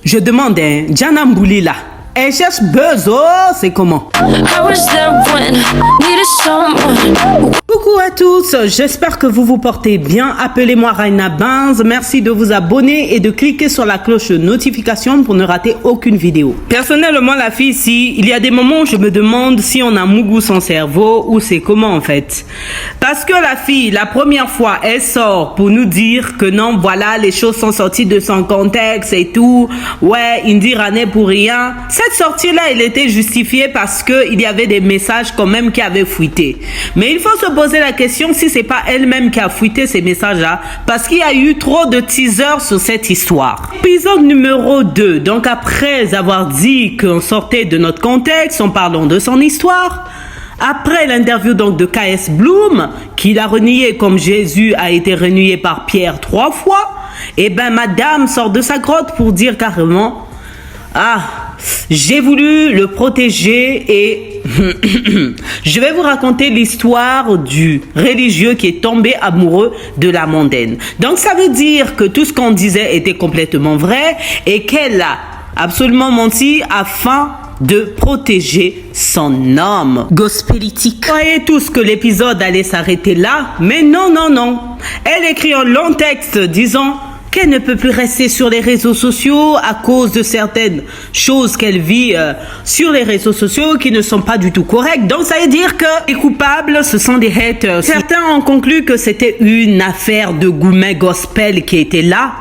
Je demande, Diana Mbouli là, elle cherche buzz, oh, c'est comment? Coucou à tous, j'espère que vous vous portez bien. Appelez-moi Raina Banz. Merci de vous abonner et de cliquer sur la cloche de notification pour ne rater aucune vidéo. Personnellement, la fille ici, il y a des moments où je me demande si on a mougou son cerveau ou c'est comment en fait. Parce que la fille, la première fois, elle sort pour nous dire que non, voilà, les choses sont sorties de son contexte et tout. Ouais, Indira n'est pour rien. Cette sortie-là, elle était justifiée parce que il y avait des messages quand même qui avaient fuité. Mais il faut se poser la question si c'est pas elle-même qui a fuité ces messages-là, parce qu'il y a eu trop de teasers sur cette histoire. Épisode numéro 2. Donc après avoir dit qu'on sortait de notre contexte en parlant de son histoire, après l'interview donc de KS Bloom, qu'il a renié comme Jésus a été renié par Pierre 3 fois, et ben madame sort de sa grotte pour dire carrément: ah, j'ai voulu le protéger et je vais vous raconter l'histoire du religieux qui est tombé amoureux de la mondaine. Donc ça veut dire que tout ce qu'on disait était complètement vrai et qu'elle a absolument menti afin de protéger son homme gospelitique. Vous voyez tous que l'épisode allait s'arrêter là, mais non, non, non. Elle écrit un long texte disant qu'elle ne peut plus rester sur les réseaux sociaux à cause de certaines choses qu'elle vit sur les réseaux sociaux qui ne sont pas du tout correctes. Donc ça veut dire que les coupables, ce sont des haters. Certains ont conclu que c'était une affaire de gourmet gospel qui était là.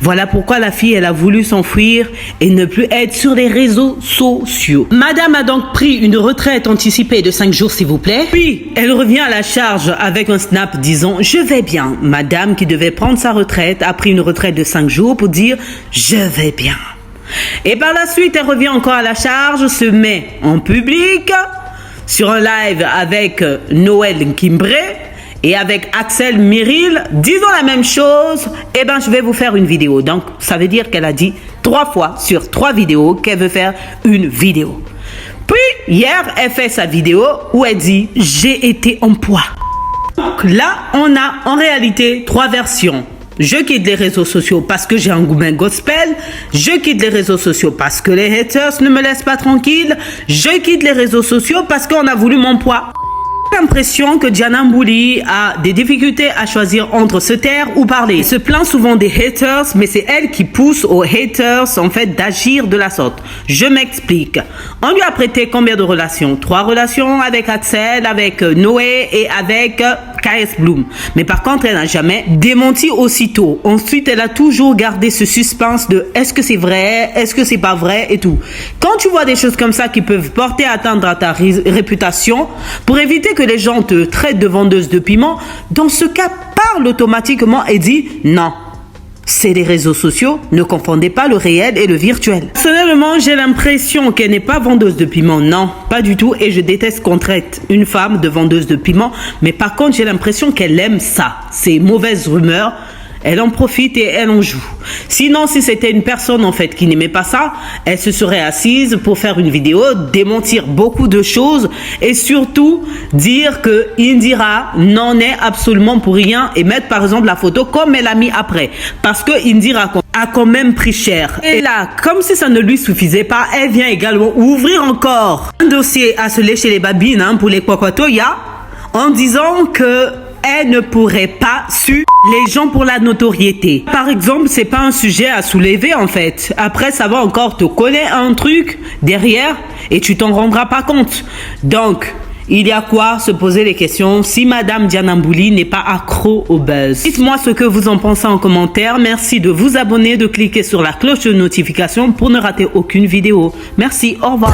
Voilà pourquoi la fille, elle a voulu s'enfuir et ne plus être sur les réseaux sociaux. Madame a donc pris une retraite anticipée de 5 jours, s'il vous plaît. Puis, elle revient à la charge avec un snap disant « Je vais bien ». Madame, qui devait prendre sa retraite, a pris une retraite de 5 jours pour dire « Je vais bien ». Et par la suite, elle revient encore à la charge, se met en public, sur un live avec Noël Kimbré, et avec Axel Myril, disons la même chose, eh ben je vais vous faire une vidéo. Donc ça veut dire qu'elle a dit 3 fois sur 3 vidéos qu'elle veut faire une vidéo. Puis hier, elle fait sa vidéo où elle dit j'ai été en poids. Donc là, on a en réalité 3 versions. Je quitte les réseaux sociaux parce que j'ai un goût gospel. Je quitte les réseaux sociaux parce que les haters ne me laissent pas tranquille. Je quitte les réseaux sociaux parce qu'on a voulu mon poids. J'ai l'impression que Diana Mbouli a des difficultés à choisir entre se taire ou parler. Elle se plaint souvent des haters, mais c'est elle qui pousse aux haters en fait d'agir de la sorte. Je m'explique. On lui a prêté combien de relations? 3 relations avec Axel, avec Noé et avec KS Bloom. Mais par contre, elle n'a jamais démenti aussitôt. Ensuite, elle a toujours gardé ce suspense de est-ce que c'est vrai, est-ce que c'est pas vrai et tout. Quand tu vois des choses comme ça qui peuvent porter atteinte à ta réputation, pour éviter que les gens te traitent de vendeuse de piment, dans ce cas, parle automatiquement et dis non. C'est les réseaux sociaux, ne confondez pas le réel et le virtuel. Personnellement, j'ai l'impression qu'elle n'est pas vendeuse de piment. Non, pas du tout. Et je déteste qu'on traite une femme de vendeuse de piment. Mais par contre, j'ai l'impression qu'elle aime ça. Ces mauvaises rumeurs. Elle en profite et elle en joue. Sinon, si c'était une personne en fait qui n'aimait pas ça, elle se serait assise pour faire une vidéo, démentir beaucoup de choses et surtout dire que Indira n'en est absolument pour rien et mettre par exemple la photo comme elle a mis après. Parce que Indira a quand même pris cher. Et là, comme si ça ne lui suffisait pas, elle vient également ouvrir encore un dossier à se lécher les babines pour les Kwakatoya en disant que elle ne pourrait pas suivre les gens pour la notoriété. Par exemple, c'est pas un sujet à soulever en fait. Après, ça va encore te coller un truc derrière et tu t'en rendras pas compte. Donc, il y a quoi se poser les questions si Madame Diana Mbouli n'est pas accro au buzz. Dites-moi ce que vous en pensez en commentaire. Merci de vous abonner, de cliquer sur la cloche de notification pour ne rater aucune vidéo. Merci, au revoir.